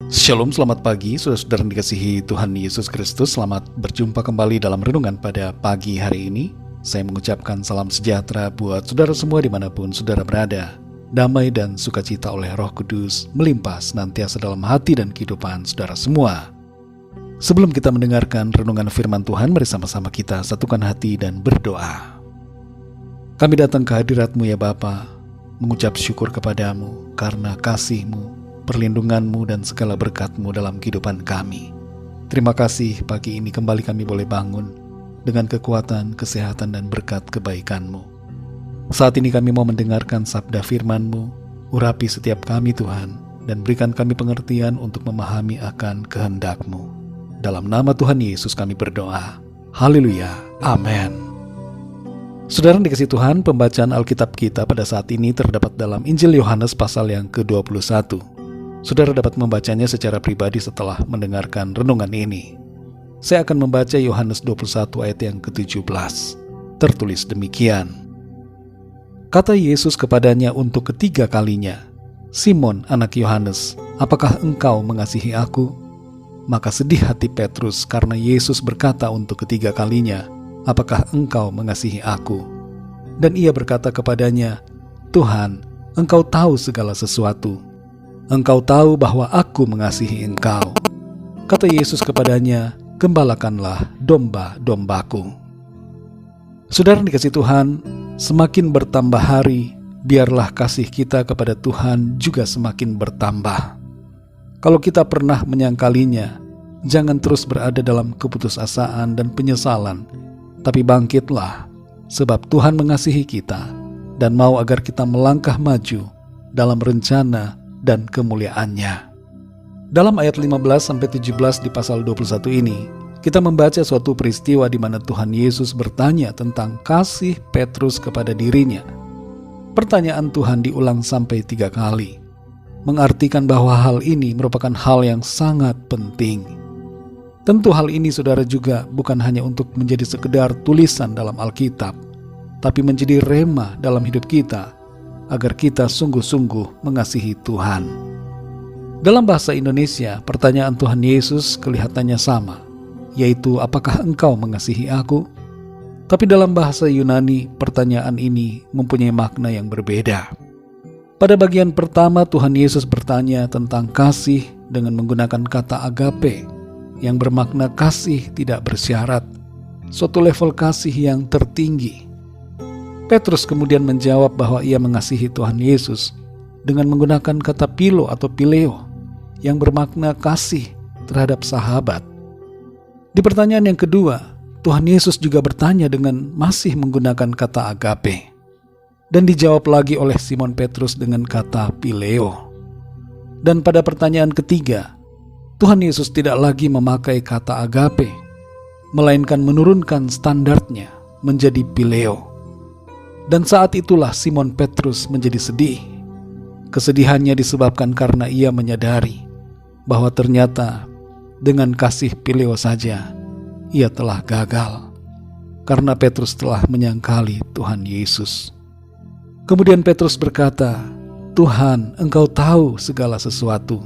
Shalom, selamat pagi, saudara-saudara yang dikasihi Tuhan Yesus Kristus. Selamat berjumpa kembali dalam renungan pada pagi hari ini. Saya mengucapkan salam sejahtera buat saudara semua dimanapun saudara berada. Damai dan sukacita oleh Roh Kudus melimpah senantiasa dalam hati dan kehidupan saudara semua. Sebelum kita mendengarkan renungan firman Tuhan, mari sama-sama kita satukan hati dan berdoa. Kami datang ke hadirat-Mu ya Bapa, mengucap syukur kepadamu karena kasih-Mu, perlindungan-Mu dan segala berkat-Mu dalam kehidupan kami. Terima kasih pagi ini kembali kami boleh bangun dengan kekuatan, kesehatan dan berkat kebaikan-Mu. Saat ini kami mau mendengarkan sabda firman-Mu. Urapi setiap kami Tuhan, dan berikan kami pengertian untuk memahami akan kehendak-Mu. Dalam nama Tuhan Yesus kami berdoa. Haleluya. Amin. Saudara yang dikasihi Tuhan, pembacaan Alkitab kita pada saat ini terdapat dalam Injil Yohanes pasal yang ke-21. Saudara dapat membacanya secara pribadi setelah mendengarkan renungan ini. Saya akan membaca Yohanes 21 ayat yang ke-17. Tertulis demikian. Kata Yesus kepadanya untuk ketiga kalinya, "Simon anak Yohanes, apakah engkau mengasihi aku?" Maka sedih hati Petrus karena Yesus berkata untuk ketiga kalinya, "Apakah engkau mengasihi aku?" Dan ia berkata kepadanya, "Tuhan, engkau tahu segala sesuatu. Engkau tahu bahwa aku mengasihi engkau." Kata Yesus kepadanya, "Gembalakanlah domba-dombaku." Saudara yang dikasihi Tuhan, semakin bertambah hari, biarlah kasih kita kepada Tuhan juga semakin bertambah. Kalau kita pernah menyangkalinya, jangan terus berada dalam keputusasaan dan penyesalan, tapi bangkitlah, sebab Tuhan mengasihi kita dan mau agar kita melangkah maju dalam rencana dan kemuliaannya. Dalam ayat 15-17 di pasal 21 ini, kita membaca suatu peristiwa di mana Tuhan Yesus bertanya tentang kasih Petrus kepada dirinya. Pertanyaan Tuhan diulang sampai 3 kali, mengartikan bahwa hal ini merupakan hal yang sangat penting. Tentu hal ini saudara juga bukan hanya untuk menjadi sekedar tulisan dalam Alkitab, tapi menjadi rema dalam hidup kita, agar kita sungguh-sungguh mengasihi Tuhan. Dalam bahasa Indonesia, pertanyaan Tuhan Yesus kelihatannya sama, yaitu apakah engkau mengasihi aku? Tapi dalam bahasa Yunani, pertanyaan ini mempunyai makna yang berbeda. Pada bagian pertama, Tuhan Yesus bertanya tentang kasih dengan menggunakan kata agape, yang bermakna kasih tidak bersyarat, suatu level kasih yang tertinggi. Petrus kemudian menjawab bahwa ia mengasihi Tuhan Yesus dengan menggunakan kata philo atau phileo yang bermakna kasih terhadap sahabat. Di pertanyaan yang kedua, Tuhan Yesus juga bertanya dengan masih menggunakan kata agape, dan dijawab lagi oleh Simon Petrus dengan kata phileo. Dan pada pertanyaan ketiga, Tuhan Yesus tidak lagi memakai kata agape, melainkan menurunkan standarnya menjadi phileo. Dan saat itulah Simon Petrus menjadi sedih. Kesedihannya disebabkan karena ia menyadari bahwa ternyata dengan kasih phileo saja ia telah gagal, karena Petrus telah menyangkali Tuhan Yesus. Kemudian Petrus berkata, "Tuhan, engkau tahu segala sesuatu.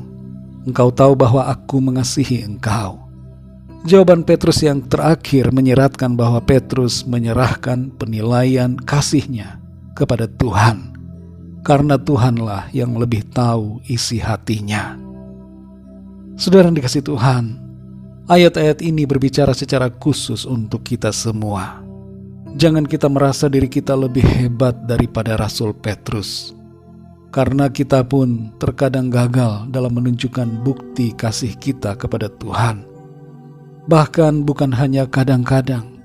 Engkau tahu bahwa aku mengasihi engkau." Jawaban Petrus yang terakhir menyiratkan bahwa Petrus menyerahkan penilaian kasihnya kepada Tuhan, karena Tuhanlah yang lebih tahu isi hatinya. Saudara yang dikasihi Tuhan, ayat-ayat ini berbicara secara khusus untuk kita semua. Jangan kita merasa diri kita lebih hebat daripada Rasul Petrus, karena kita pun terkadang gagal dalam menunjukkan bukti kasih kita kepada Tuhan. Bahkan bukan hanya kadang-kadang,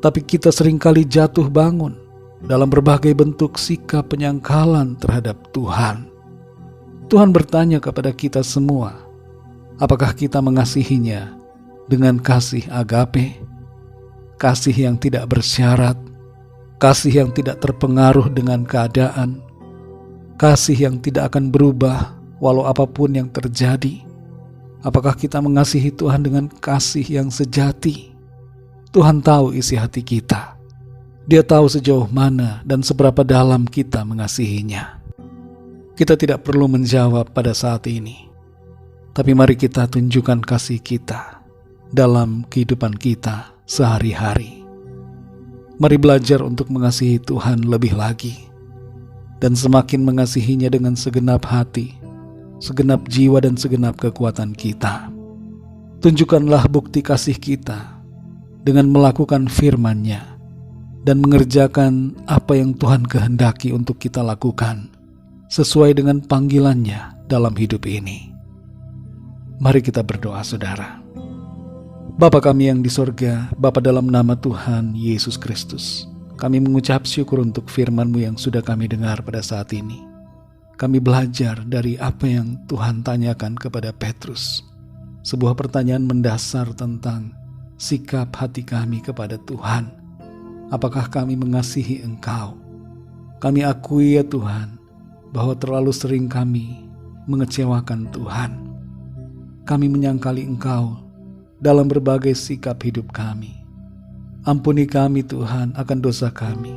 tapi kita seringkali jatuh bangun dalam berbagai bentuk sikap penyangkalan terhadap Tuhan. Tuhan bertanya kepada kita semua, apakah kita mengasihinya dengan kasih agape, kasih yang tidak bersyarat, kasih yang tidak terpengaruh dengan keadaan, kasih yang tidak akan berubah walau apapun yang terjadi? Apakah kita mengasihi Tuhan dengan kasih yang sejati? Tuhan tahu isi hati kita. Dia tahu sejauh mana dan seberapa dalam kita mengasihinya. Kita tidak perlu menjawab pada saat ini, Tapi mari kita tunjukkan kasih kita dalam kehidupan kita sehari-hari. Mari belajar untuk mengasihi Tuhan lebih lagi, dan semakin mengasihinya dengan segenap hati, segenap jiwa dan segenap kekuatan kita. Tunjukkanlah bukti kasih kita dengan melakukan firman-Nya dan mengerjakan apa yang Tuhan kehendaki untuk kita lakukan sesuai dengan panggilan-Nya dalam hidup ini. Mari kita berdoa, saudara. Bapa kami yang di sorga, Bapa, dalam nama Tuhan Yesus Kristus, kami mengucap syukur untuk firman-Mu yang sudah kami dengar pada saat ini. Kami belajar dari apa yang Tuhan tanyakan kepada Petrus. Sebuah pertanyaan mendasar tentang sikap hati kami kepada Tuhan. Apakah kami mengasihi Engkau? Kami akui ya Tuhan, bahwa terlalu sering kami mengecewakan Tuhan. Kami menyangkali Engkau dalam berbagai sikap hidup kami. Ampuni kami Tuhan akan dosa kami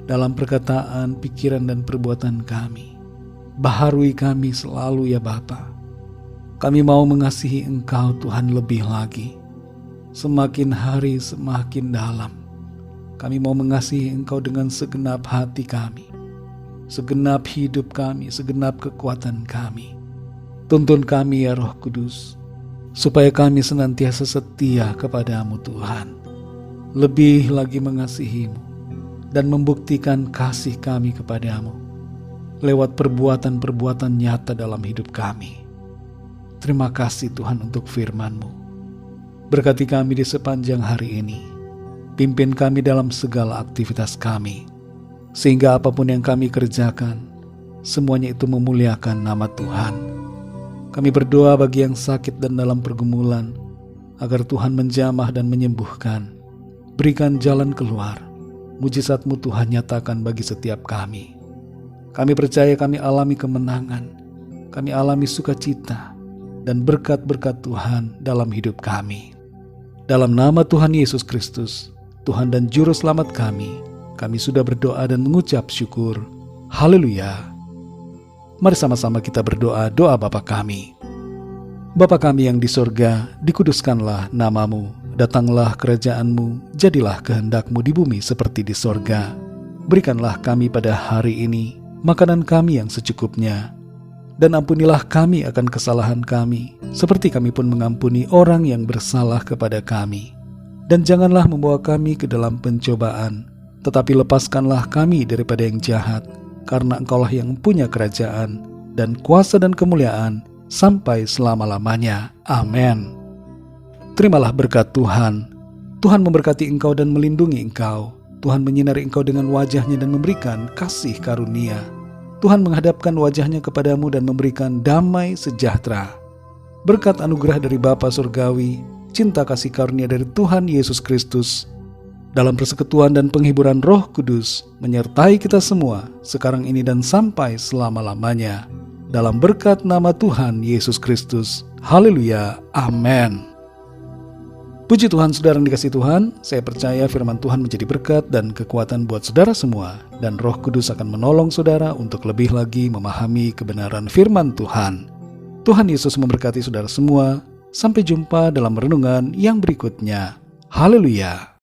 dalam perkataan, pikiran, dan perbuatan kami. Baharui kami selalu ya Bapa. Kami mau mengasihi Engkau Tuhan lebih lagi. Semakin hari semakin dalam. Kami mau mengasihi Engkau dengan segenap hati kami, segenap hidup kami, segenap kekuatan kami. Tuntun kami ya Roh Kudus, supaya kami senantiasa setia kepadamu Tuhan, lebih lagi mengasihimu dan membuktikan kasih kami kepadamu lewat perbuatan-perbuatan nyata dalam hidup kami. Terima kasih Tuhan untuk firman-Mu. Berkati kami di sepanjang hari ini. Pimpin kami dalam segala aktivitas kami, sehingga apapun yang kami kerjakan, semuanya itu memuliakan nama Tuhan. Kami berdoa bagi yang sakit dan dalam pergumulan, agar Tuhan menjamah dan menyembuhkan. Berikan jalan keluar. Mujizat-Mu Tuhan nyatakan bagi setiap kami. Kami percaya kami alami kemenangan, kami alami sukacita, dan berkat-berkat Tuhan dalam hidup kami. Dalam nama Tuhan Yesus Kristus, Tuhan dan Juru Selamat kami sudah berdoa dan mengucap syukur. Haleluya. Mari sama-sama kita berdoa doa Bapa kami. Bapa kami yang di sorga, dikuduskanlah nama-Mu, datanglah kerajaan-Mu, jadilah kehendak-Mu di bumi seperti di sorga. Berikanlah kami pada hari ini makanan kami yang secukupnya, dan ampunilah kami akan kesalahan kami, seperti kami pun mengampuni orang yang bersalah kepada kami. Dan janganlah membawa kami ke dalam pencobaan, tetapi lepaskanlah kami daripada yang jahat, karena Engkaulah yang punya kerajaan dan kuasa dan kemuliaan sampai selama-lamanya. Amin. Terimalah berkat Tuhan. Tuhan memberkati engkau dan melindungi engkau. Tuhan menyinari engkau dengan wajah-Nya dan memberikan kasih karunia. Tuhan menghadapkan wajah-Nya kepadamu dan memberikan damai sejahtera. Berkat anugerah dari Bapa Surgawi, cinta kasih karunia dari Tuhan Yesus Kristus, dalam persekutuan dan penghiburan Roh Kudus, menyertai kita semua, sekarang ini dan sampai selama-lamanya. Dalam berkat nama Tuhan Yesus Kristus. Haleluya. Amin. Puji Tuhan, saudara yang dikasihi Tuhan. Saya percaya firman Tuhan menjadi berkat dan kekuatan buat saudara semua. Dan Roh Kudus akan menolong saudara untuk lebih lagi memahami kebenaran firman Tuhan. Tuhan Yesus memberkati saudara semua. Sampai jumpa dalam renungan yang berikutnya. Haleluya.